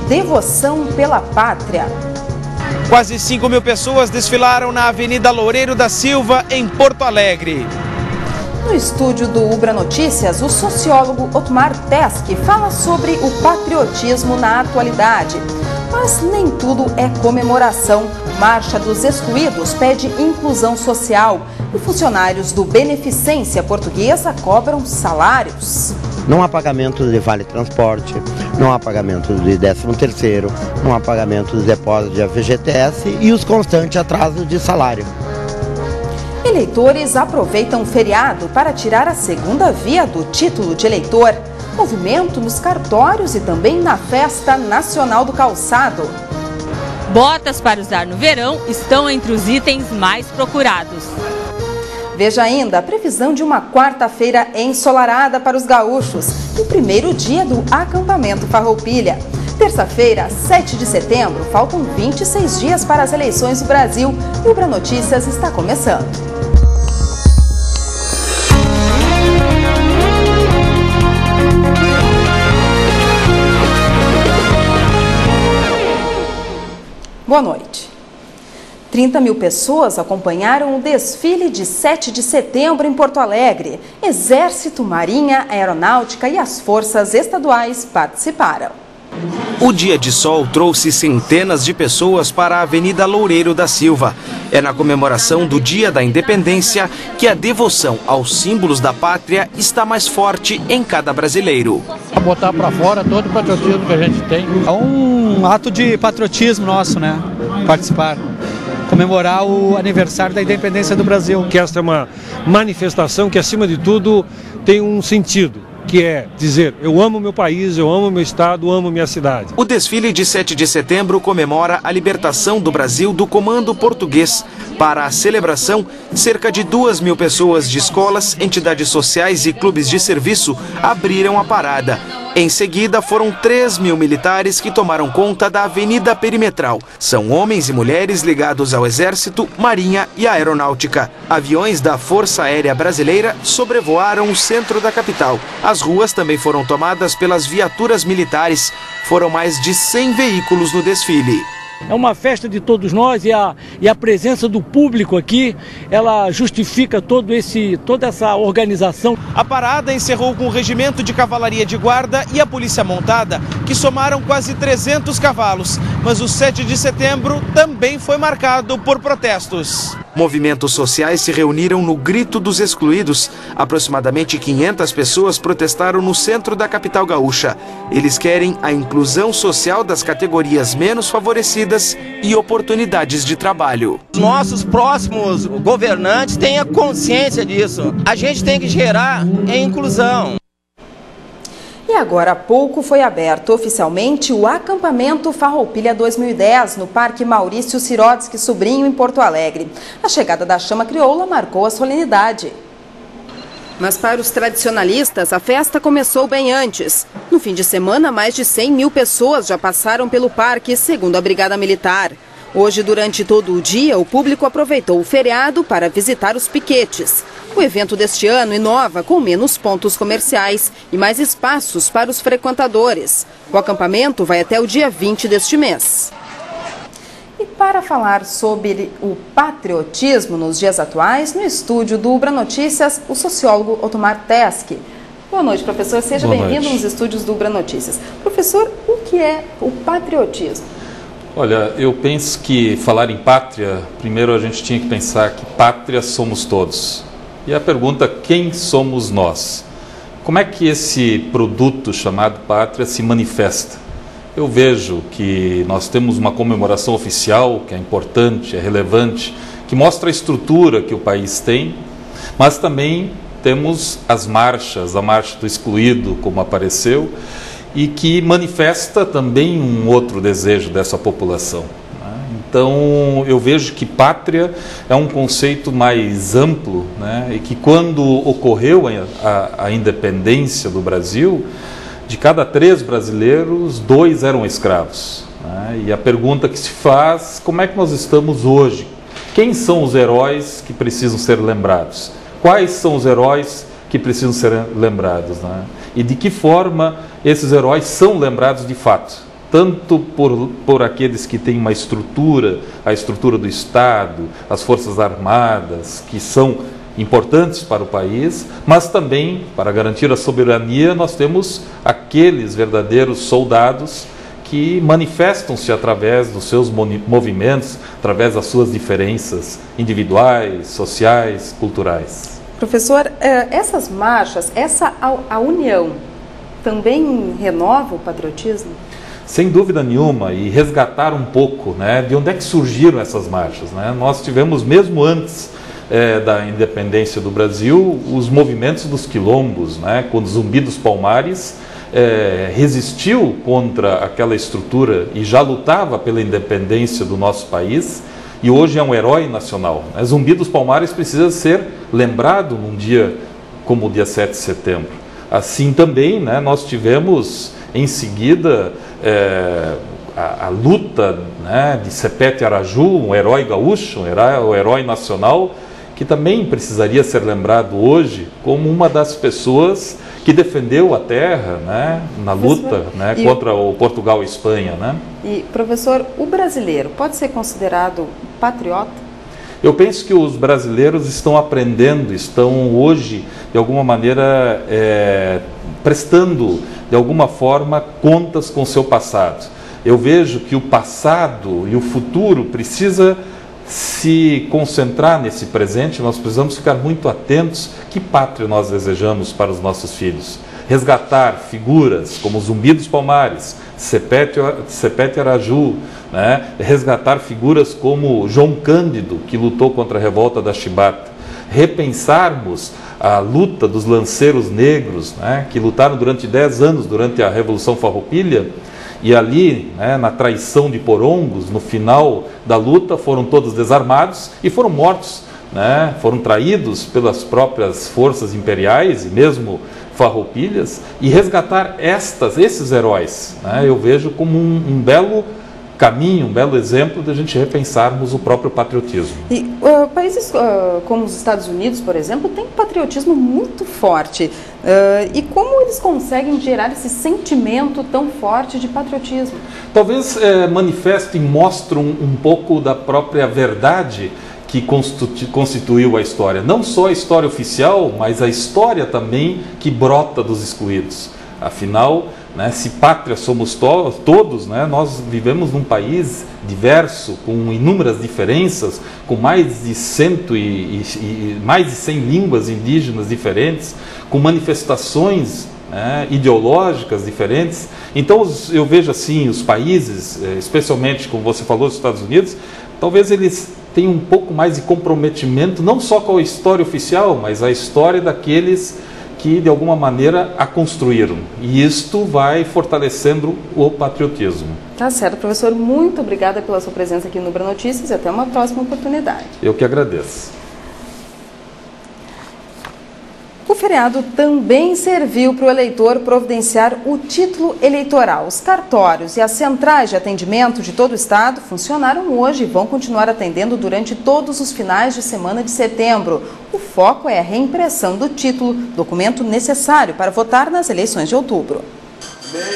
devoção pela pátria. Quase 5.000 pessoas desfilaram na Avenida Loureiro da Silva, em Porto Alegre. No estúdio do Ubra Notícias, o sociólogo Otmar Teske fala sobre o patriotismo na atualidade. Mas nem tudo é comemoração. Marcha dos Excluídos pede inclusão social e funcionários do Beneficência Portuguesa cobram salários. Não há pagamento de vale transporte, não há pagamento de 13º, não há pagamento de depósito de FGTS e os constantes atrasos de salário. Eleitores aproveitam o feriado para tirar a segunda via do título de eleitor. Movimento nos cartórios e também na Festa Nacional do Calçado. Botas para usar no verão estão entre os itens mais procurados. Veja ainda a previsão de uma quarta-feira ensolarada para os gaúchos e o primeiro dia do acampamento Farroupilha. Terça-feira, 7 de setembro, faltam 26 dias para as eleições do Brasil e o Ubra Notícias está começando. Boa noite. 30.000 pessoas acompanharam o desfile de 7 de setembro em Porto Alegre. Exército, Marinha, Aeronáutica e as forças estaduais participaram. O dia de sol trouxe centenas de pessoas para a Avenida Loureiro da Silva. É na comemoração do Dia da Independência que a devoção aos símbolos da pátria está mais forte em cada brasileiro. Botar para fora todo o patriotismo que a gente tem. É um ato de patriotismo nosso, né? Participar. Comemorar o aniversário da independência do Brasil. Que esta é uma manifestação que, acima de tudo, tem um sentido, que é dizer, eu amo meu país, eu amo meu estado, amo minha cidade. O desfile de 7 de setembro comemora a libertação do Brasil do comando português. Para a celebração, cerca de 2.000 pessoas de escolas, entidades sociais e clubes de serviço abriram a parada. Em seguida, foram 3.000 militares que tomaram conta da Avenida Perimetral. São homens e mulheres ligados ao Exército, Marinha e Aeronáutica. Aviões da Força Aérea Brasileira sobrevoaram o centro da capital. As ruas também foram tomadas pelas viaturas militares. Foram mais de 100 veículos no desfile. É uma festa de todos nós e a presença do público aqui, ela justifica toda essa organização. A parada encerrou com o Regimento de Cavalaria de Guarda e a Polícia Montada, que somaram quase 300 cavalos. Mas o 7 de setembro também foi marcado por protestos. Movimentos sociais se reuniram no Grito dos Excluídos. Aproximadamente 500 pessoas protestaram no centro da capital gaúcha. Eles querem a inclusão social das categorias menos favorecidas e oportunidades de trabalho. Nossos próximos governantes tenham consciência disso. A gente tem que gerar inclusão. E agora há pouco foi aberto oficialmente o acampamento Farroupilha 2010 no Parque Maurício Sirotsky Sobrinho, em Porto Alegre. A chegada da chama crioula marcou a solenidade. Mas para os tradicionalistas, a festa começou bem antes. No fim de semana, mais de 100.000 pessoas já passaram pelo parque, segundo a Brigada Militar. Hoje, durante todo o dia, o público aproveitou o feriado para visitar os piquetes. O evento deste ano inova com menos pontos comerciais e mais espaços para os frequentadores. O acampamento vai até o dia 20 deste mês. E para falar sobre o patriotismo nos dias atuais, no estúdio do Ubra Notícias, o sociólogo Otmar Teske. Boa noite, professor. Seja bem-vindo nos estúdios do Ubra Notícias. Professor, o que é o patriotismo? Olha, eu penso que falar em pátria, primeiro a gente tinha que pensar que pátria somos todos. E a pergunta, quem somos nós? Como é que esse produto chamado pátria se manifesta? Eu vejo que nós temos uma comemoração oficial, que é importante, é relevante, que mostra a estrutura que o país tem, mas também temos as marchas, a marcha do excluído, como apareceu, e que manifesta também um outro desejo dessa população. Então, eu vejo que pátria é um conceito mais amplo, né? E que quando ocorreu a independência do Brasil, de cada 3 brasileiros, 2 eram escravos. Né? E a pergunta que se faz, como é que nós estamos hoje? Quem são os heróis que precisam ser lembrados? Quais são os heróis que precisam ser lembrados? Né? E de que forma esses heróis são lembrados de fato? tanto por aqueles que têm uma estrutura, a estrutura do Estado, as Forças Armadas, que são importantes para o país, mas também, para garantir a soberania, nós temos aqueles verdadeiros soldados que manifestam-se através dos seus movimentos, através das suas diferenças individuais, sociais, culturais. Professor, essas marchas, a união, também renova o patriotismo? Sem dúvida nenhuma, e resgatar um pouco, né, de onde é que surgiram essas marchas, né? Nós tivemos, mesmo antes da independência do Brasil, os movimentos dos quilombos, né, quando Zumbi dos Palmares resistiu contra aquela estrutura e já lutava pela independência do nosso país, e hoje é um herói nacional. Zumbi dos Palmares precisa ser lembrado num dia como o dia 7 de setembro. Assim também, né, nós tivemos em seguida a luta, né, de Sepete Araju, um herói gaúcho, um herói nacional, que também precisaria ser lembrado hoje como uma das pessoas que defendeu a terra, né, na luta, né, contra o Portugal e Espanha, né? E, professor, o brasileiro pode ser considerado patriota? Eu penso que os brasileiros estão aprendendo, estão hoje, de alguma maneira, prestando, de alguma forma, contas com o seu passado. Eu vejo que o passado e o futuro precisa se concentrar nesse presente. Nós precisamos ficar muito atentos que pátria nós desejamos para os nossos filhos. Resgatar figuras como Zumbi dos Palmares, Sepete Araju, né? Resgatar figuras como João Cândido, que lutou contra a revolta da Chibata. Repensarmos a luta dos lanceiros negros, né? Que lutaram durante 10 anos, durante a Revolução Farroupilha, e ali, né, na traição de Porongos, no final da luta, foram todos desarmados e foram mortos, né? Foram traídos pelas próprias forças imperiais e mesmo farroupilhas, e resgatar esses heróis, né, eu vejo como um belo caminho, um belo exemplo de a gente repensarmos o próprio patriotismo. E países como os Estados Unidos, por exemplo, têm um patriotismo muito forte. E como eles conseguem gerar esse sentimento tão forte de patriotismo? Talvez manifestem e mostram um pouco da própria verdade que constituiu a história. Não só a história oficial, mas a história também que brota dos excluídos. Afinal, né, se pátria somos todos, né, nós vivemos num país diverso, com inúmeras diferenças, com mais de 100 línguas indígenas diferentes, com manifestações, né, ideológicas diferentes. Então eu vejo assim, os países, especialmente como você falou, os Estados Unidos, talvez eles tenham um pouco mais de comprometimento, não só com a história oficial, mas a história daqueles que de alguma maneira a construíram. E isto vai fortalecendo o patriotismo. Tá certo, professor. Muito obrigada pela sua presença aqui no Ubra Notícias e até uma próxima oportunidade. Eu que agradeço. O feriado também serviu para o eleitor providenciar o título eleitoral. Os cartórios e as centrais de atendimento de todo o estado funcionaram hoje e vão continuar atendendo durante todos os finais de semana de setembro. O foco é a reimpressão do título, documento necessário para votar nas eleições de outubro.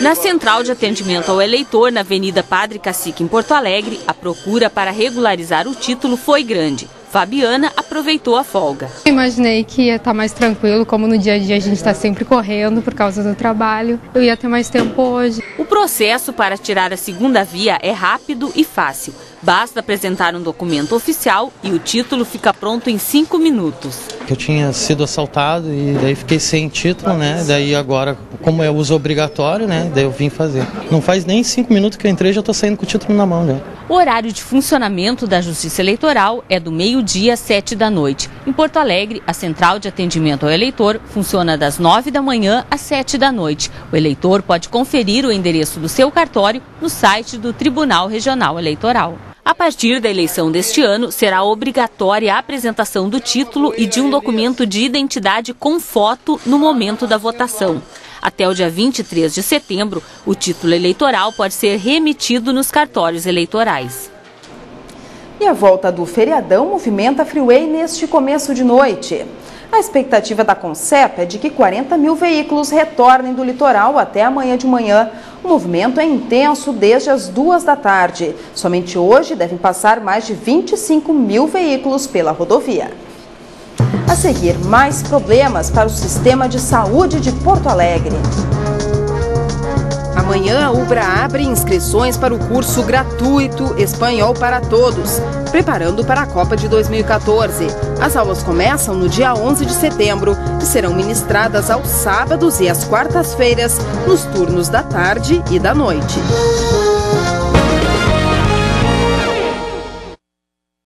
Na central de atendimento ao eleitor, na Avenida Padre Cacique, em Porto Alegre, a procura para regularizar o título foi grande. Fabiana aproveitou a folga. Imaginei que ia estar mais tranquilo, como no dia a dia a gente está sempre correndo por causa do trabalho. Eu ia ter mais tempo hoje. O processo para tirar a segunda via é rápido e fácil. Basta apresentar um documento oficial e o título fica pronto em 5 minutos. Eu tinha sido assaltado e daí fiquei sem título, né? Daí agora, como é uso obrigatório, né? Daí eu vim fazer. Não faz nem 5 minutos que eu entrei, já estou saindo com o título na mão já. O horário de funcionamento da Justiça Eleitoral é do meio-dia às 7 da noite. Em Porto Alegre, a central de atendimento ao eleitor funciona das 9 da manhã às 7 da noite. O eleitor pode conferir o endereço do seu cartório no site do Tribunal Regional Eleitoral. A partir da eleição deste ano, será obrigatória a apresentação do título e de um documento de identidade com foto no momento da votação. Até o dia 23 de setembro, o título eleitoral pode ser remetido nos cartórios eleitorais. E a volta do feriadão movimenta a Freeway neste começo de noite. A expectativa da Concepa é de que 40 mil veículos retornem do litoral até amanhã de manhã. O movimento é intenso desde as 2 da tarde. Somente hoje devem passar mais de 25 mil veículos pela rodovia. A seguir, mais problemas para o sistema de saúde de Porto Alegre. Amanhã, a Ubra abre inscrições para o curso gratuito Espanhol para Todos, preparando para a Copa de 2014. As aulas começam no dia 11 de setembro e serão ministradas aos sábados e às quartas-feiras, nos turnos da tarde e da noite.